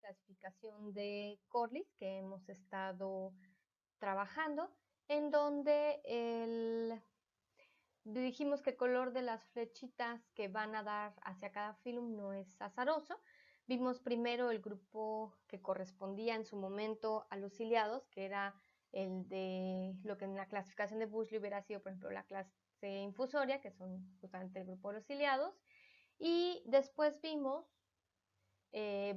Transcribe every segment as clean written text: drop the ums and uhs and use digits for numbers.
clasificación de Corliss que hemos estado trabajando, en donde dijimos que el color de las flechitas que van a dar hacia cada filum no es azaroso. Vimos primero el grupo que correspondía en su momento a los ciliados, que era el de lo que en la clasificación de Bushley hubiera sido, por ejemplo, la clase infusoria, que son justamente el grupo de los ciliados. Y después vimos,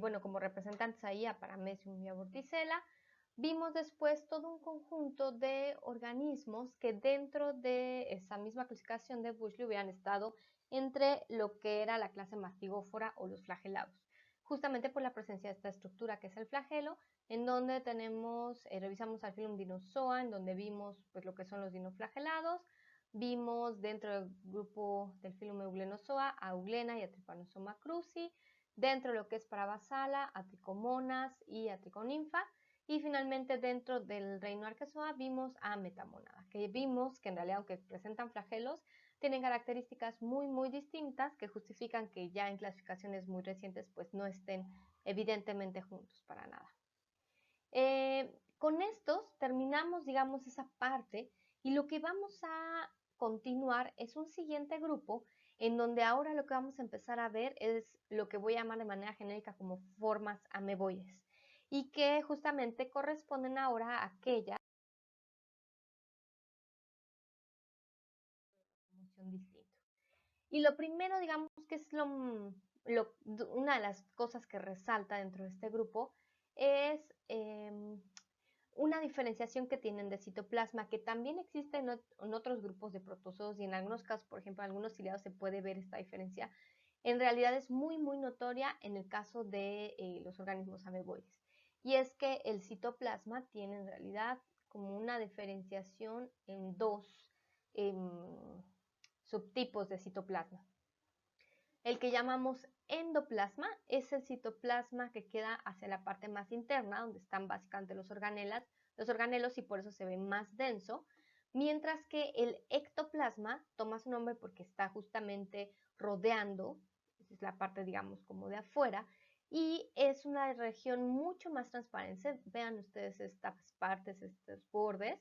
bueno, como representantes ahí a Paramecium y a Vorticella. Vimos después todo un conjunto de organismos que dentro de esa misma clasificación de Bushley hubieran estado entre lo que era la clase mastigófora o los flagelados, justamente por la presencia de esta estructura que es el flagelo, en donde tenemos, revisamos al filum Dinozoa, en donde vimos pues lo que son los dinoflagelados. Vimos dentro del grupo del filum Euglenozoa a Euglena y a Trypanosoma cruzi, dentro de lo que es Parabasala, a Trichomonas y a Trichoninfa. Y finalmente dentro del reino Arquezoa vimos a Metamonada, que vimos que en realidad, aunque presentan flagelos, tienen características muy distintas que justifican que ya en clasificaciones muy recientes pues no estén evidentemente juntos para nada. Con estos terminamos, digamos, esa parte, y lo que vamos a continuar es un siguiente grupo en donde ahora lo que vamos a empezar a ver es lo que voy a llamar de manera genérica como formas ameboides, y que justamente corresponden ahora a aquellas distinto. Y lo primero, digamos, que es una de las cosas que resalta dentro de este grupo es una diferenciación que tienen de citoplasma, que también existe en otros grupos de protozoos, y en algunos casos, por ejemplo, en algunos ciliados se puede ver esta diferencia. En realidad es muy notoria en el caso de los organismos ameboides. Y es que el citoplasma tiene en realidad como una diferenciación en dos subtipos de citoplasma. El que llamamos endoplasma es el citoplasma que queda hacia la parte más interna, donde están básicamente los organelos, y por eso se ve más denso, mientras que el ectoplasma toma su nombre porque está justamente rodeando, es la parte, digamos, como de afuera, y es una región mucho más transparente. Vean ustedes estas partes, estos bordes,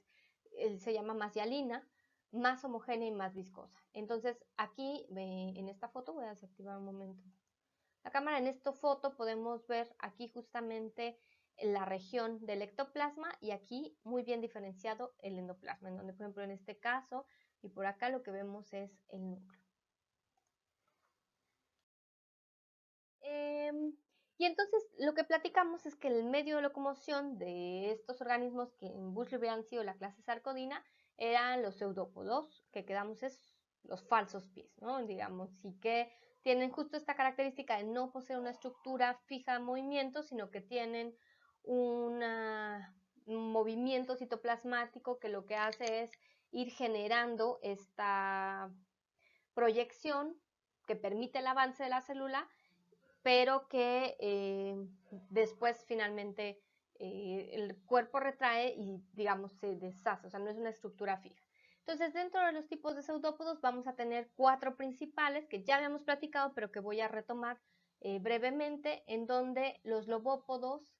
se llama más hialina, más homogénea y más viscosa. Entonces aquí en esta foto, voy a desactivar un momento la cámara, en esta foto podemos ver aquí justamente la región del ectoplasma, y aquí muy bien diferenciado el endoplasma, en donde por ejemplo en este caso y por acá lo que vemos es el núcleo. Y entonces lo que platicamos es que el medio de locomoción de estos organismos, que en Bushley hubieran sido la clase sarcodina, eran los pseudópodos, que quedamos es los falsos pies, ¿no? Digamos, y que tienen justo esta característica de no poseer una estructura fija de movimiento, sino que tienen un movimiento citoplasmático que lo que hace es ir generando esta proyección que permite el avance de la célula, pero que después finalmente el cuerpo retrae y, digamos, se deshace, o sea, no es una estructura fija. Entonces, dentro de los tipos de pseudópodos vamos a tener 4 principales que ya habíamos platicado, pero que voy a retomar brevemente, en donde los lobópodos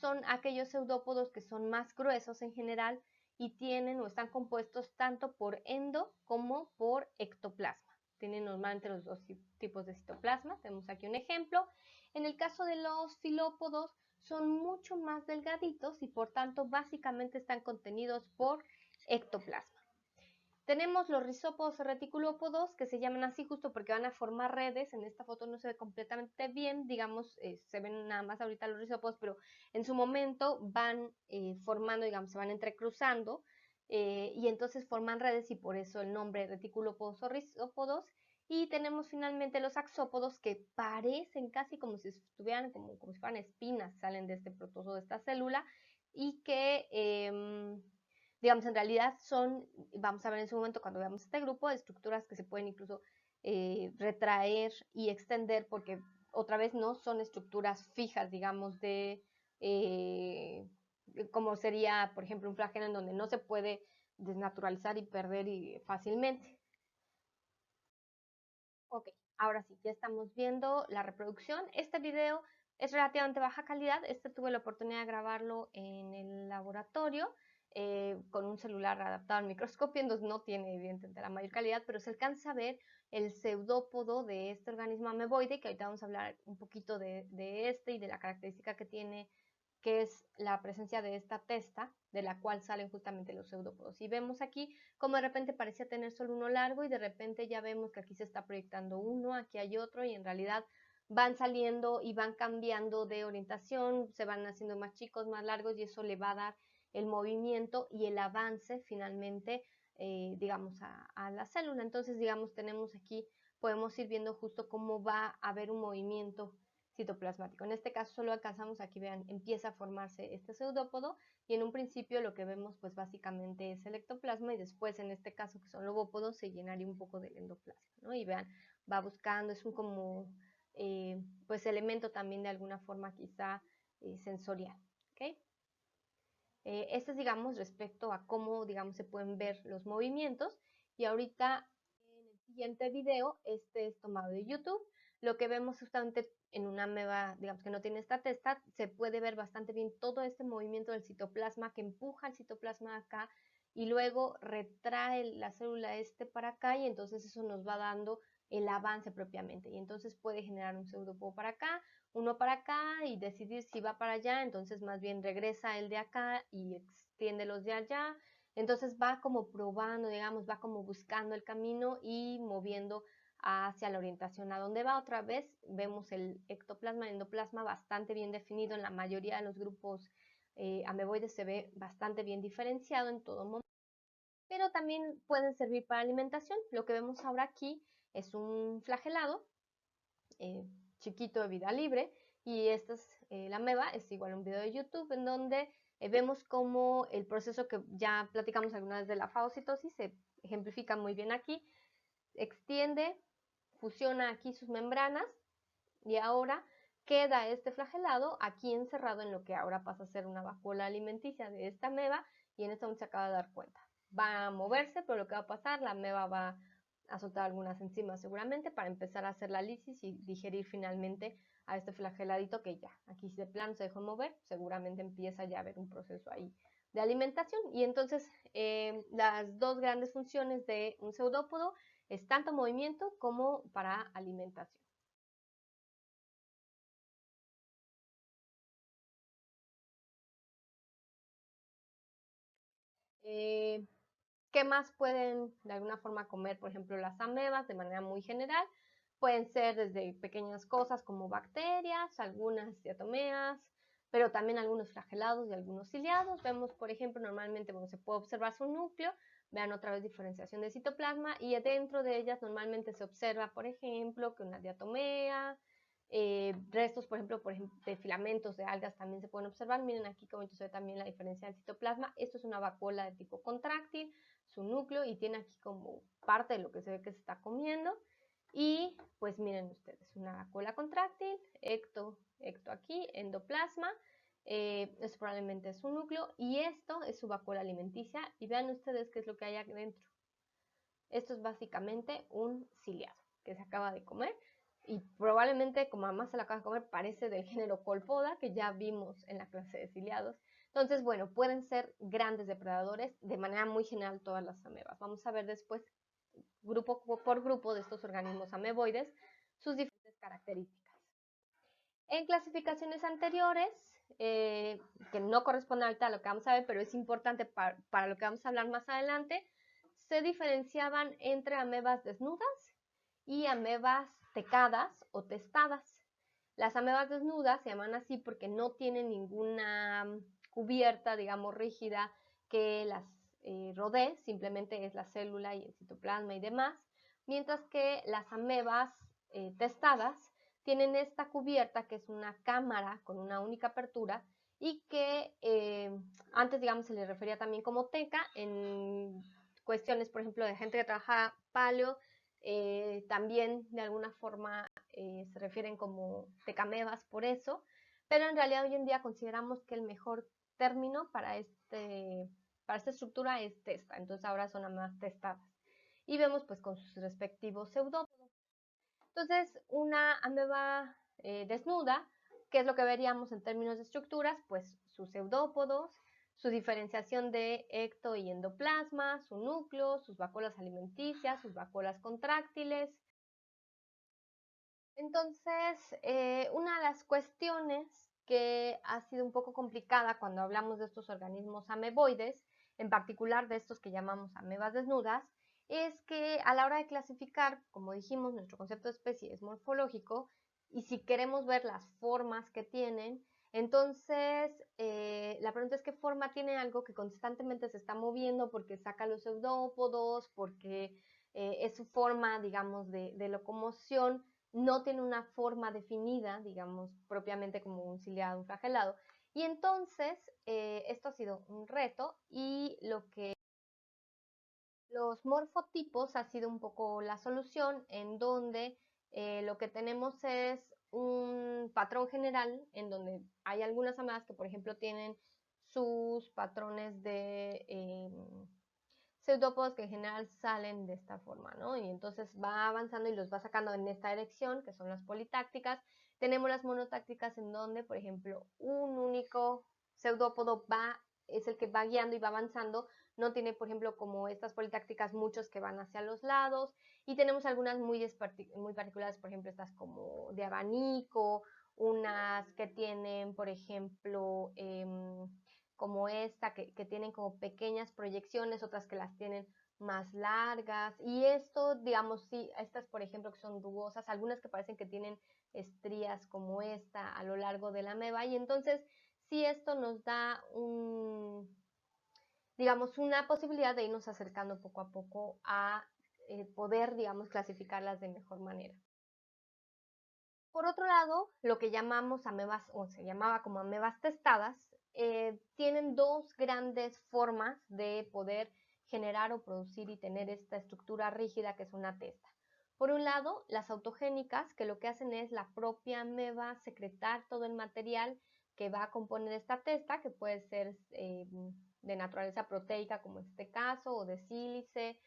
son aquellos pseudópodos que son más gruesos en general y tienen o están compuestos tanto por endo como por ectoplasma. Tienen normalmente los dos tipos de citoplasma. Tenemos aquí un ejemplo. En el caso de los filópodos son mucho más delgaditos y por tanto básicamente están contenidos por ectoplasma. Tenemos los rizópodos o reticulópodos, que se llaman así justo porque van a formar redes. En esta foto no se ve completamente bien, digamos, se ven nada más ahorita los rizópodos, pero en su momento van formando, digamos, se van entrecruzando, y entonces forman redes, y por eso el nombre reticulópodos o rizópodos. Y tenemos finalmente los axópodos, que parecen casi como si estuvieran, como si fueran espinas, salen de este protozoo, de esta célula, y que digamos, en realidad son, vamos a ver en su momento cuando veamos este grupo, de estructuras que se pueden incluso retraer y extender, porque otra vez no son estructuras fijas, digamos, como sería, por ejemplo, un flagelo, en donde no se puede desnaturalizar y perder fácilmente. Ok, ahora sí, ya estamos viendo la reproducción. Este video es relativamente baja calidad. Tuve la oportunidad de grabarlo en el laboratorio con un celular adaptado al microscopio, entonces no tiene evidentemente la mayor calidad, pero se alcanza a ver el pseudópodo de este organismo ameboide, que ahorita vamos a hablar un poquito de este y de la característica que tiene, que es la presencia de esta testa, de la cual salen justamente los pseudópodos. Y vemos aquí como de repente parecía tener solo uno largo y de repente ya vemos que aquí se está proyectando uno, aquí hay otro y en realidad van saliendo y van cambiando de orientación, se van haciendo más chicos, más largos y eso le va a dar el movimiento y el avance finalmente, digamos, a la célula. Entonces, digamos, tenemos aquí, podemos ir viendo justo cómo va a haber un movimiento citoplasmático. En este caso solo alcanzamos, aquí vean, empieza a formarse este pseudópodo y en un principio lo que vemos pues básicamente es el ectoplasma y después en este caso que son lobópodos se llenaría un poco del endoplasma, ¿no? Y vean, va buscando, es un como pues elemento también de alguna forma quizá sensorial, ¿ok? Esto es, digamos, respecto a cómo, digamos, se pueden ver los movimientos. Y ahorita, en el siguiente video, este es tomado de YouTube. Lo que vemos justamente en una ameba, digamos, que no tiene esta testa, se puede ver bastante bien todo este movimiento del citoplasma que empuja el citoplasma acá y luego retrae la célula para acá y entonces eso nos va dando el avance propiamente. Y entonces puede generar un pseudópodo para acá, uno para acá y decidir si va para allá, entonces más bien regresa el de acá y extiende los de allá. Entonces va como probando, digamos, va como buscando el camino y moviendo hacia la orientación. A donde va otra vez, vemos el ectoplasma, el endoplasma bastante bien definido. En la mayoría de los grupos ameboides se ve bastante bien diferenciado en todo momento. Pero también pueden servir para alimentación. Lo que vemos ahora aquí es un flagelado chiquito de vida libre y esta es la ameba, es igual un video de YouTube en donde vemos cómo el proceso que ya platicamos alguna vez de la fagocitosis se ejemplifica muy bien aquí, extiende, fusiona aquí sus membranas y ahora queda este flagelado aquí encerrado en lo que ahora pasa a ser una vacuola alimenticia de esta ameba y en esto se acaba de dar cuenta. Va a moverse, pero lo que va a pasar, la ameba va a soltar algunas enzimas seguramente para empezar a hacer la lisis y digerir finalmente a este flageladito que ya aquí de plano se dejó mover, seguramente empieza ya a haber un proceso ahí de alimentación y entonces las dos grandes funciones de un pseudópodo es tanto movimiento como para alimentación. Eh, ¿Qué más pueden de alguna forma comer, por ejemplo, las amebas de manera muy general? Pueden ser desde pequeñas cosas como bacterias, algunas diatomeas, pero también algunos flagelados y algunos ciliados. Vemos, por ejemplo, normalmente bueno, se puede observar su núcleo, vean otra vez diferenciación de citoplasma y dentro de ellas normalmente se observa, por ejemplo, que una diatomea, restos, por ejemplo, de filamentos de algas también se pueden observar. Miren aquí como se ve también la diferencia del citoplasma. Esto es una vacuola de tipo contráctil, su núcleo, y tiene aquí como parte de lo que se ve que se está comiendo. Y pues miren ustedes, una vacuola contráctil, ecto aquí, endoplasma, eso probablemente es su núcleo, y esto es su vacuola alimenticia, y vean ustedes qué es lo que hay adentro. Esto es básicamente un ciliado que se acaba de comer y probablemente como además se la acaba de comer parece del género Colpoda que ya vimos en la clase de ciliados. Entonces, bueno, pueden ser grandes depredadores de manera muy general todas las amebas. Vamos a ver después grupo por grupo de estos organismos ameboides sus diferentes características. En clasificaciones anteriores, que no corresponden ahorita a lo que vamos a ver, pero es importante para lo que vamos a hablar más adelante, se diferenciaban entre amebas desnudas y amebas tecadas o testadas. Las amebas desnudas se llaman así porque no tienen ninguna cubierta, digamos, rígida que las rodee, simplemente es la célula y el citoplasma y demás, mientras que las amebas testadas tienen esta cubierta que es una cámara con una única apertura y que antes, digamos, se le refería también como teca en cuestiones, por ejemplo, de gente que trabaja paleo, también de alguna forma se refieren como tecamebas por eso, pero en realidad hoy en día consideramos que el mejor término para esta estructura es testa, entonces ahora son amebas testadas. Y vemos pues con sus respectivos pseudópodos. Entonces, una ameba desnuda ¿qué es lo que veríamos en términos de estructuras? Pues sus pseudópodos, su diferenciación de ecto y endoplasma, su núcleo, sus vacuolas alimenticias, sus vacuolas contráctiles. Entonces, una de las cuestiones que ha sido un poco complicada cuando hablamos de estos organismos ameboides, en particular de estos que llamamos amebas desnudas, es que a la hora de clasificar, como dijimos, nuestro concepto de especie es morfológico, y si queremos ver las formas que tienen, entonces la pregunta es qué forma tiene algo que constantemente se está moviendo porque saca los pseudópodos, porque es su forma, digamos, de locomoción, no tiene una forma definida, digamos, propiamente como un ciliado, un flagelado. Y entonces, esto ha sido un reto, y lo que los morfotipos ha sido un poco la solución, en donde lo que tenemos es un patrón general, en donde hay algunas amebas que, por ejemplo, tienen sus patrones de pseudópodos que en general salen de esta forma, ¿no? Y entonces va avanzando y los va sacando en esta dirección, que son las politácticas. Tenemos las monotácticas, en donde, por ejemplo, un único pseudópodo es el que va guiando y va avanzando. No tiene, por ejemplo, como estas politácticas, muchos que van hacia los lados. Y tenemos algunas muy particulares, por ejemplo, estas como de abanico, unas que tienen, por ejemplo, como esta, que tienen como pequeñas proyecciones, otras que las tienen más largas. Y esto, digamos, sí, estas, por ejemplo, que son rugosas, algunas que parecen que tienen estrías como esta a lo largo de la ameba. Y entonces, sí, esto nos da digamos, una posibilidad de irnos acercando poco a poco a poder, digamos, clasificarlas de mejor manera. Por otro lado, lo que llamamos amebas, o se llamaba como amebas testadas, tienen dos grandes formas de poder generar o producir y tener esta estructura rígida que es una testa. Por un lado, las autogénicas, que lo que hacen es la propia ameba secretar todo el material que va a componer esta testa, que puede ser de naturaleza proteica, como en este caso, o de sílice,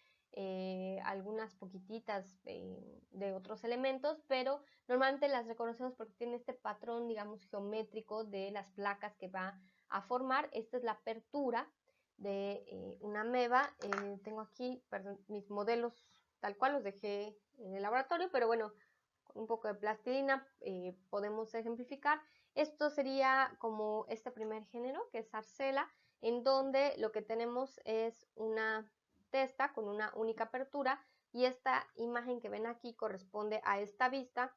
algunas poquititas de otros elementos, pero normalmente las reconocemos porque tienen este patrón, digamos, geométrico de las placas que va a formar. Esta es la apertura de una ameba. Tengo aquí, perdón, mis modelos tal cual los dejé en el laboratorio, pero bueno, con un poco de plastilina podemos ejemplificar. Esto sería como este primer género, que es Arcela, en donde lo que tenemos es una testa con una única apertura, y esta imagen que ven aquí corresponde a esta vista,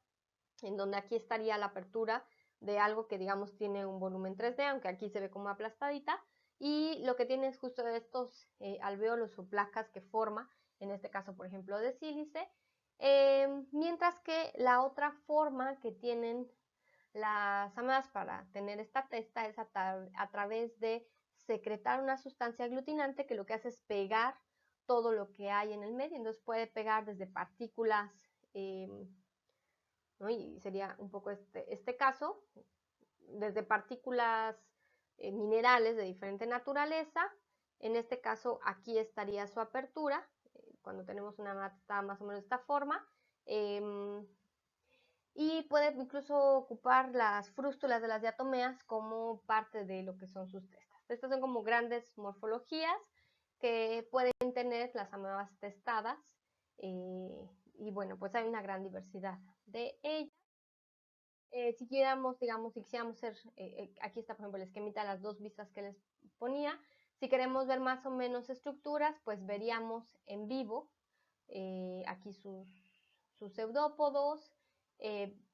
en donde aquí estaría la apertura de algo que, digamos, tiene un volumen 3D, aunque aquí se ve como aplastadita, y lo que tiene es justo estos alvéolos o placas que forma, en este caso, por ejemplo, de sílice, mientras que la otra forma que tienen las amebas para tener esta testa es a través de secretar una sustancia aglutinante que lo que hace es pegar todo lo que hay en el medio. Entonces puede pegar desde partículas, ¿no? Y sería un poco este caso, desde partículas minerales de diferente naturaleza. En este caso, aquí estaría su apertura, cuando tenemos una mata más o menos de esta forma. Y puede incluso ocupar las frústulas de las diatomeas como parte de lo que son sus testas. Estas son como grandes morfologías que pueden tener las amebas testadas, y bueno, pues hay una gran diversidad de ellas. Si quisiéramos, digamos, si quisiéramos ser, aquí está por ejemplo el esquemita de las dos vistas que les ponía. Si queremos ver más o menos estructuras, pues veríamos en vivo aquí sus pseudópodos,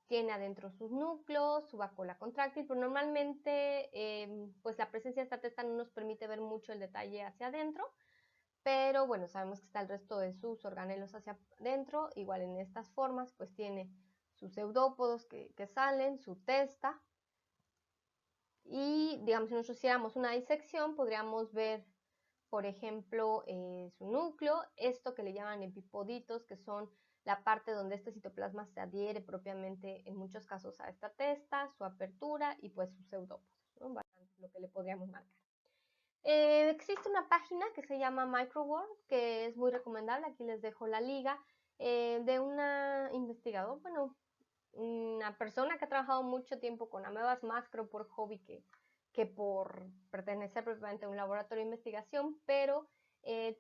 tiene adentro sus núcleos, su vacuola contráctil, pero normalmente pues la presencia de esta testa no nos permite ver mucho el detalle hacia adentro, pero bueno, sabemos que está el resto de sus organelos hacia adentro. Igual en estas formas pues tiene sus pseudópodos que salen, su testa, y digamos si nosotros hiciéramos una disección podríamos ver, por ejemplo, su núcleo, esto que le llaman epipoditos, que son la parte donde este citoplasma se adhiere propiamente en muchos casos a esta testa, su apertura y pues sus pseudópodos, ¿no? Bastante lo que le podríamos marcar. Existe una página que se llama MicroWorld, que es muy recomendable, aquí les dejo la liga, de una investigadora, bueno, una persona que ha trabajado mucho tiempo con amebas, más creo por hobby que por pertenecer propiamente a un laboratorio de investigación, pero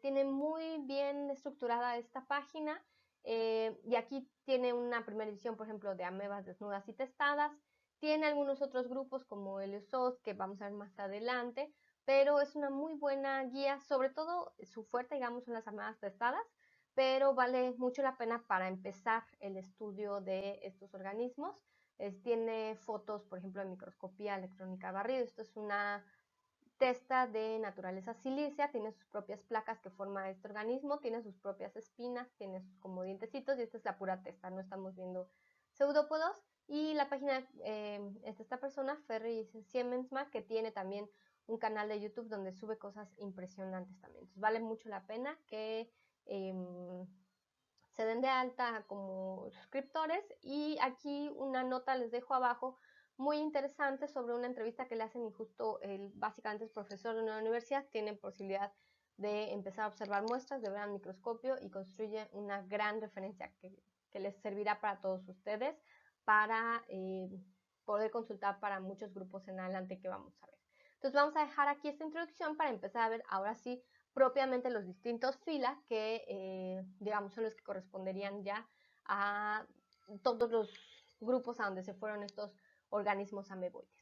tiene muy bien estructurada esta página y aquí tiene una primera edición, por ejemplo, de amebas desnudas y testadas. Tiene algunos otros grupos como el USOS que vamos a ver más adelante, pero es una muy buena guía, sobre todo su fuerte, digamos, son las amebas testadas, pero vale mucho la pena para empezar el estudio de estos organismos. Tiene fotos, por ejemplo, de microscopía electrónica barrido. Esto es una testa de naturaleza silicia, tiene sus propias placas que forma este organismo, tiene sus propias espinas, tiene sus como dientecitos y esta es la pura testa, no estamos viendo pseudópodos. Y la página es de esta persona, Ferry Siemensma, que tiene también un canal de YouTube donde sube cosas impresionantes también. Entonces vale mucho la pena que se den de alta como suscriptores. Y aquí una nota les dejo abajo muy interesante sobre una entrevista que le hacen y justo él básicamente es profesor de una universidad, tiene posibilidad de empezar a observar muestras, de ver al microscopio y construye una gran referencia que les servirá para todos ustedes para poder consultar para muchos grupos en adelante que vamos a ver. Entonces vamos a dejar aquí esta introducción para empezar a ver ahora sí propiamente los distintos filas que, digamos, son los que corresponderían ya a todos los grupos a donde se fueron estos organismos ameboides.